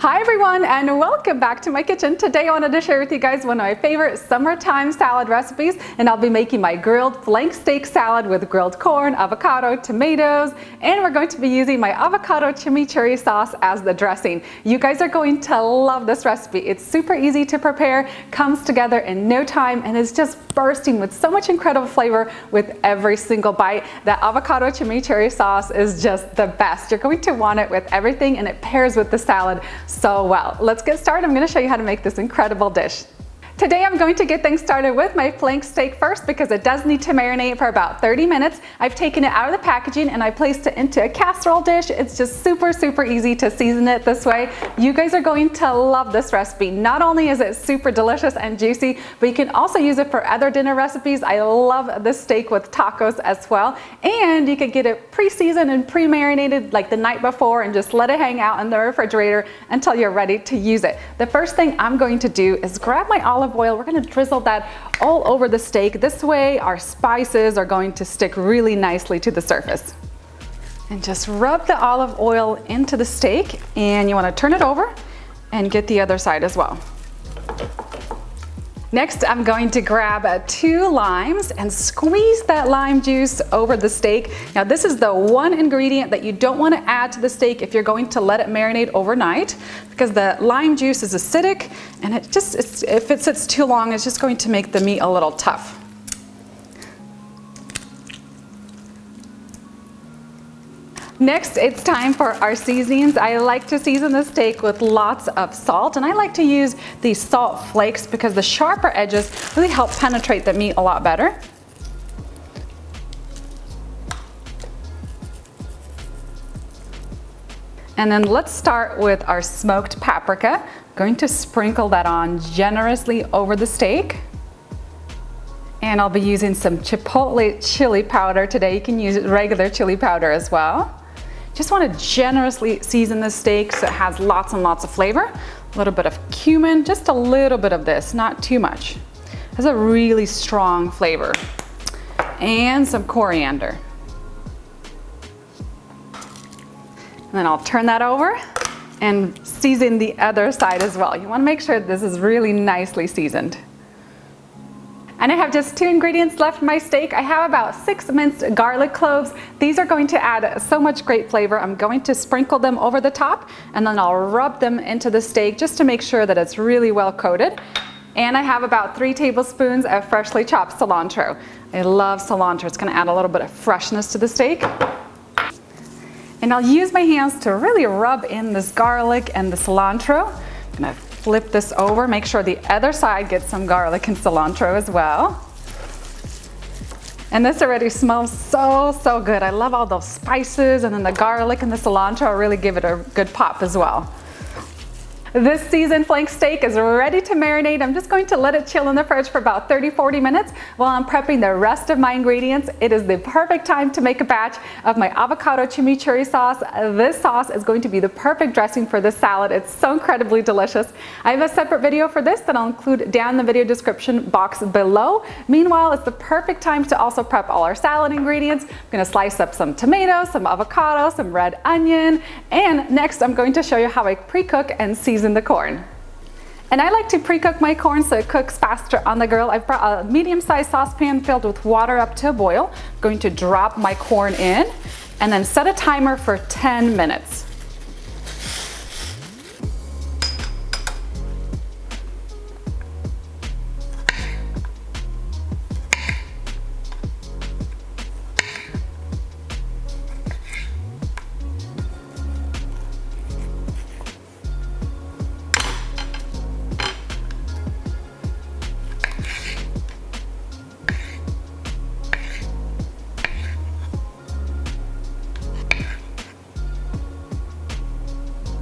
Hi everyone, and welcome back to my kitchen. Today I wanted to share with you guys one of my favorite summertime salad recipes, and I'll be making my grilled flank steak salad with grilled corn, avocado, tomatoes, and we're going to be using my avocado chimichurri sauce as the dressing. You guys are going to love this recipe. It's super easy to prepare, comes together in no time, and is just bursting with so much incredible flavor with every single bite. That avocado chimichurri sauce is just the best. You're going to want it with everything, and it pairs with the salad so well. Let's get started. I'm going to show you how to make this incredible dish. Today I'm going to get things started with my flank steak first because it does need to marinate for about 30 minutes. I've taken it out of the packaging and I placed it into a casserole dish. It's just super easy to season it this way. You guys are going to love this recipe. Not only is it super delicious and juicy, but you can also use it for other dinner recipes. I love this steak with tacos as well. And you can get it pre-seasoned and pre-marinated like the night before and just let it hang out in the refrigerator until you're ready to use it. The first thing I'm going to do is grab my olive oil. We're going to drizzle that all over the steak. This way our spices are going to stick really nicely to the surface. And just rub the olive oil into the steak, and you want to turn it over and get the other side as well. Next, I'm going to grab 2 limes and squeeze that lime juice over the steak. Now, this is the one ingredient that you don't want to add to the steak if you're going to let it marinate overnight, because the lime juice is acidic, and if it sits too long, it's just going to make the meat a little tough. Next, it's time for our seasonings. I like to season the steak with lots of salt, and I like to use these salt flakes because the sharper edges really help penetrate the meat a lot better. And then let's start with our smoked paprika. I'm going to sprinkle that on generously over the steak. And I'll be using some chipotle chili powder today. You can use regular chili powder as well. Just want to generously season the steak so it has lots and lots of flavor. A little bit of cumin, just a little bit of this, not too much. It has a really strong flavor. And some coriander. And then I'll turn that over and season the other side as well. You want to make sure this is really nicely seasoned. And I have just 2 ingredients left in my steak. I have about 6 minced garlic cloves. These are going to add so much great flavor. I'm going to sprinkle them over the top, and then I'll rub them into the steak just to make sure that it's really well coated. And I have about 3 tablespoons of freshly chopped cilantro. I love cilantro. It's going to add a little bit of freshness to the steak. And I'll use my hands to really rub in this garlic and the cilantro. I'm going to flip this over, make sure the other side gets some garlic and cilantro as well. And this already smells so good. I love all those spices, and then the garlic and the cilantro really give it a good pop as well. This seasoned flank steak is ready to marinate. I'm just going to let it chill in the fridge for about 30-40 minutes while I'm prepping the rest of my ingredients. It is the perfect time to make a batch of my avocado chimichurri sauce. This sauce is going to be the perfect dressing for this salad. It's so incredibly delicious. I have a separate video for this that I'll include down in the video description box below. Meanwhile, it's the perfect time to also prep all our salad ingredients. I'm going to slice up some tomatoes, some avocado, some red onion, and next I'm going to show you how I pre-cook and season the corn. And I like to pre-cook my corn so it cooks faster on the grill. I've brought a medium-sized saucepan filled with water up to a boil. I'm going to drop my corn in and then set a timer for 10 minutes.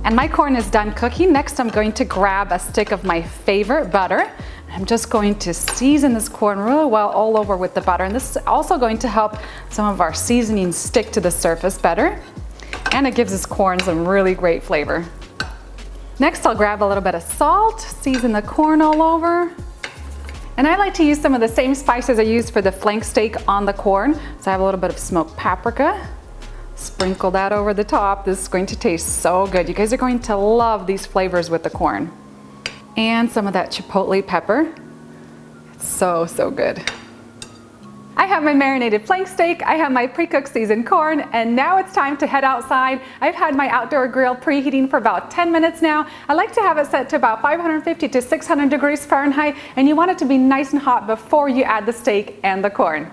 And my corn is done cooking. Next, I'm going to grab a stick of my favorite butter. I'm just going to season this corn really well all over with the butter. And this is also going to help some of our seasoning stick to the surface better. And it gives this corn some really great flavor. Next, I'll grab a little bit of salt, season the corn all over. And I like to use some of the same spices I used for the flank steak on the corn. So I have a little bit of smoked paprika, Sprinkle that over the top. This is going to taste so good. You guys are going to love these flavors with the corn. And some of that chipotle pepper. It's so, so good. I have my marinated flank steak, I have my pre-cooked seasoned corn, and now it's time to head outside. I've had my outdoor grill preheating for about 10 minutes now. I like to have it set to about 550 to 600 degrees Fahrenheit, and you want it to be nice and hot before you add the steak and the corn.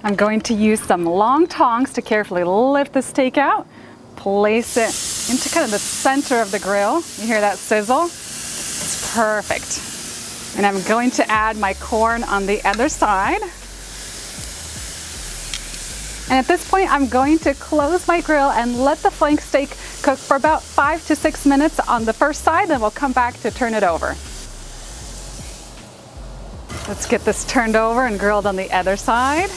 I'm going to use some long tongs to carefully lift the steak out, place it into kind of the center of the grill. You hear that sizzle? It's perfect. And I'm going to add my corn on the other side. And at this point, I'm going to close my grill and let the flank steak cook for about 5 to 6 minutes on the first side, then we'll come back to turn it over. Let's get this turned over and grilled on the other side.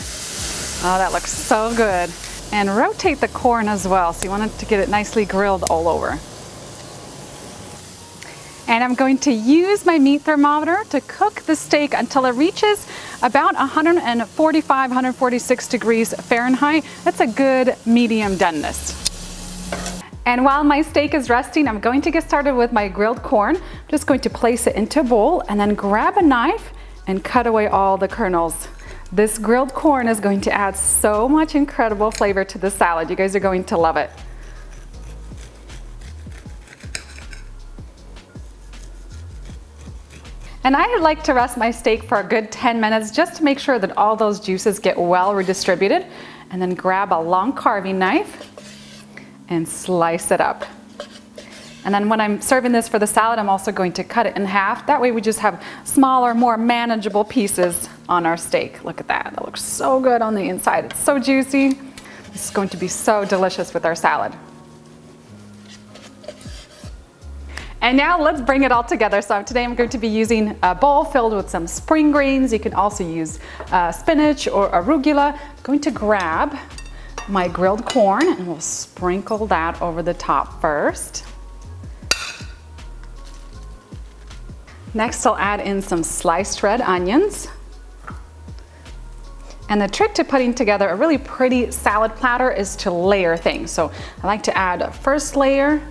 Oh, that looks so good. And rotate the corn as well, so you want it to get it nicely grilled all over. And I'm going to use my meat thermometer to cook the steak until it reaches about 145, 146 degrees Fahrenheit. That's a good medium doneness. And while my steak is resting, I'm going to get started with my grilled corn. I'm just going to place it into a bowl and then grab a knife and cut away all the kernels. This grilled corn is going to add so much incredible flavor to the salad. You guys are going to love it. And I like to rest my steak for a good 10 minutes just to make sure that all those juices get well redistributed. And then grab a long carving knife and slice it up. And then when I'm serving this for the salad, I'm also going to cut it in half. That way we just have smaller, more manageable pieces on our steak. Look at that. That looks so good on the inside. It's so juicy. This is going to be so delicious with our salad. And now let's bring it all together. So today I'm going to be using a bowl filled with some spring greens. You can also use spinach or arugula. I'm going to grab my grilled corn and we'll sprinkle that over the top first. Next I'll add in some sliced red onions. And the trick to putting together a really pretty salad platter is to layer things. So I like to add a first layer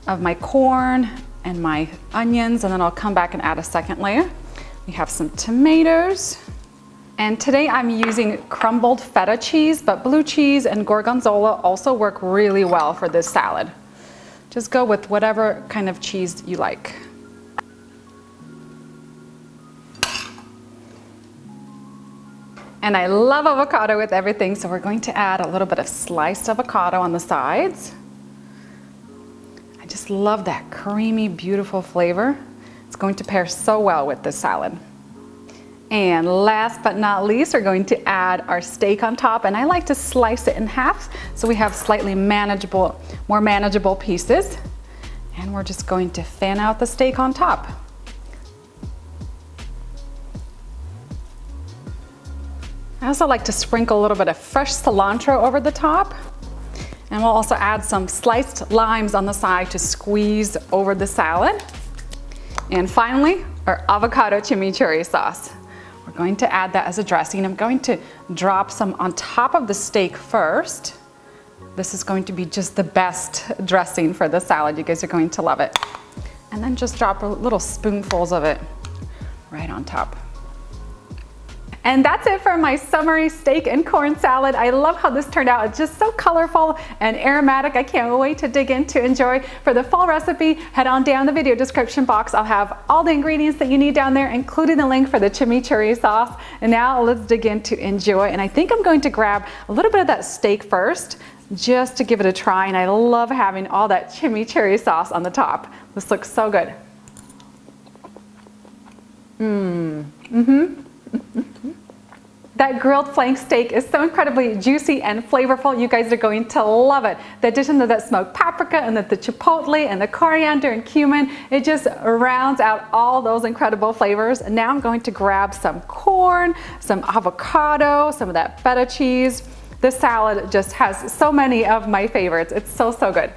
of my corn and my onions, and then I'll come back and add a second layer. We have some tomatoes. And today I'm using crumbled feta cheese, but blue cheese and gorgonzola also work really well for this salad. Just go with whatever kind of cheese you like. And I love avocado with everything, so we're going to add a little bit of sliced avocado on the sides. I just love that creamy, beautiful flavor. It's going to pair so well with this salad. And last but not least, we're going to add our steak on top, and I like to slice it in half so we have slightly manageable, more manageable pieces. And we're just going to fan out the steak on top. I also like to sprinkle a little bit of fresh cilantro over the top. And we'll also add some sliced limes on the side to squeeze over the salad. And finally, our avocado chimichurri sauce. We're going to add that as a dressing. I'm going to drop some on top of the steak first. This is going to be just the best dressing for the salad. You guys are going to love it. And then just drop little spoonfuls of it right on top. And that's it for my summery steak and corn salad. I love how this turned out. It's just so colorful and aromatic. I can't wait to dig in to enjoy. For the full recipe, head on down the video description box. I'll have all the ingredients that you need down there, including the link for the chimichurri sauce. And now let's dig in to enjoy. And I think I'm going to grab a little bit of that steak first, just to give it a try. And I love having all that chimichurri sauce on the top. This looks so good. That grilled flank steak is so incredibly juicy and flavorful. You guys are going to love it. The addition of that smoked paprika and the chipotle and the coriander and cumin, it just rounds out all those incredible flavors. And now I'm going to grab some corn, some avocado, some of that feta cheese. This salad just has so many of my favorites. It's so, so good.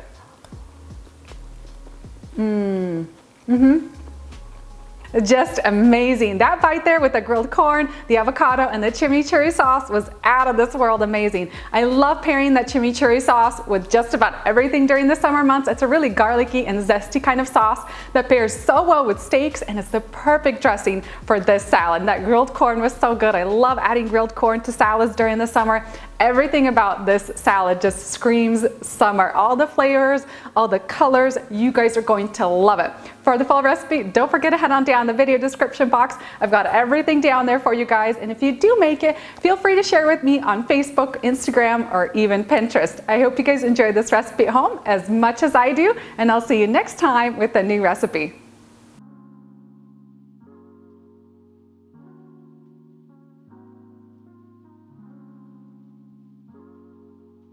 Just amazing. That bite there with the grilled corn, the avocado, and the chimichurri sauce was out of this world amazing. I love pairing that chimichurri sauce with just about everything during the summer months. It's a really garlicky and zesty kind of sauce that pairs so well with steaks, and it's the perfect dressing for this salad. That grilled corn was so good. I love adding grilled corn to salads during the summer. Everything about this salad just screams summer. All the flavors, all the colors, you guys are going to love it. For the full recipe, don't forget to head on down the video description box. I've got everything down there for you guys, and if you do make it, feel free to share with me on Facebook, Instagram, or even Pinterest. I hope you guys enjoy this recipe at home as much as I do, and I'll see you next time with a new recipe.